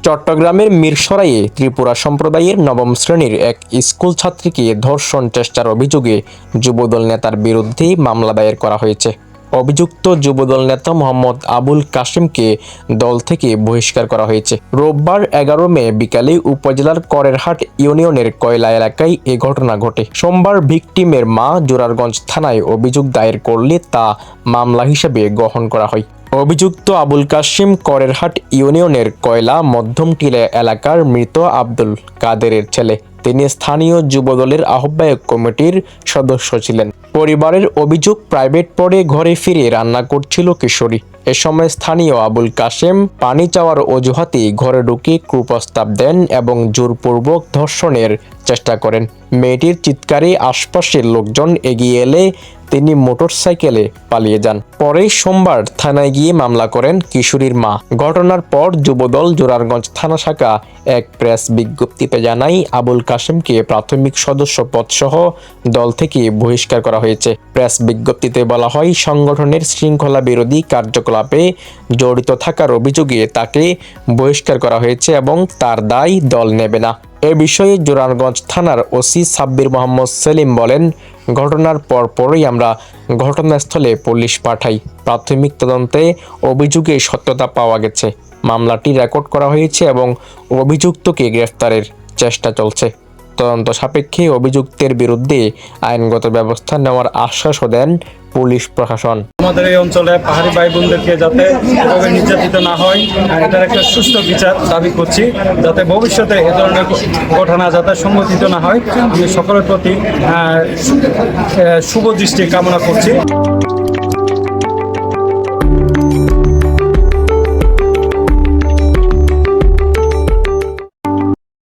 চট্টগ্রামের মিরসরাইয়ে ত্রিপুরা সম্প্রদায়ের নবম শ্রেণীর এক স্কুল ছাত্রীকে ধর্ষণ চেষ্টার অভিযোগে যুবদল নেতার বিরুদ্ধে মামলা দায়ের করা হয়েছে। অভিযুক্ত যুবদল নেতা মোহাম্মদ আবুল কাশেমকে দল থেকে বহিষ্কার করা হয়েছে। রোববার 11 মে বিকালে উপজেলার করেরহাট ইউনিয়নের কয়লা এলাকায় এ ঘটনা ঘটে। সোমবার ভিকটিমের মা জোরারগঞ্জ থানায় অভিযোগ দায়ের করলে তা মামলা হিসেবে গ্রহণ করা হয়। অভিযুক্ত আবুল কাশেম করেরহাট ইউনিয়নের কয়লা মধ্যমটিলা এলাকার মৃত আব্দুল কাদেরের ছেলে। তিনি স্থানীয় যুবদলের আহ্বায়ক কমিটির সদস্য ছিলেন। পরিবারের অভিযোগ, প্রাইভেট পড়ে ঘরে ফিরে রান্না করছিল কিশোরী। এ সময় স্থানীয় আবুল কাশেম পানি চাওয়ার অজুহাতে ঘরে ঢুকে কুপ্রস্তাব দেন এবং জোরপূর্বক ধর্ষণের চেষ্টা করেন। মেয়েটির চিৎকারে আশপাশের লোকজন এগিয়ে এলে তিনি মোটরসাইকেলে পালিয়ে যান। পরে সোমবার থানায় গিয়ে মামলা করেন কিশোরীর মা। ঘটনার পর যুবদল জোরারগঞ্জ থানা শাখা এক প্রেস বিজ্ঞপ্তিতে জানায়, আবুল কাশেমকে প্রাথমিক সদস্য পদসহ দল থেকে বহিষ্কার করা হয়েছে। প্রেস বিজ্ঞপ্তিতে বলা হয়, সংগঠনের শৃঙ্খলা বিরোধী কার্যকলাপে জড়িত থাকার অভিযোগে তাকে বহিষ্কার করা হয়েছে এবং তার দায় দল নেবে না। এ বিষয়ে জোরারগঞ্জ থানার ওসি সাব্বির মোহাম্মদ সেলিম বলেন, ঘটনার পরপরই আমরা ঘটনাস্থলে পুলিশ পাঠাই। প্রাথমিক তদন্তে অভিযোগের সত্যতা পাওয়া গেছে। মামলাটি রেকর্ড করা হয়েছে এবং অভিযুক্তকে গ্রেফতারের চেষ্টা চলছে। তদন্ত সাপেক্ষে অভিযুক্তের বিরুদ্ধে আইনগত ব্যবস্থা নেওয়ার আশ্বাসও দেন পুলিশ প্রশাসন। আমাদের এই অঞ্চলে পাহাড়ি ভাই বোনদেরকে যাতে এভাবে নির্যাতিত না হয়, এটার একটা সুষ্ঠু বিচার দাবি করছি, যাতে ভবিষ্যতে এ ধরনের ঘটনা যাতে সংঘটিত না হয়। আমি সকলের প্রতি শুভ দৃষ্টি কামনা করছি।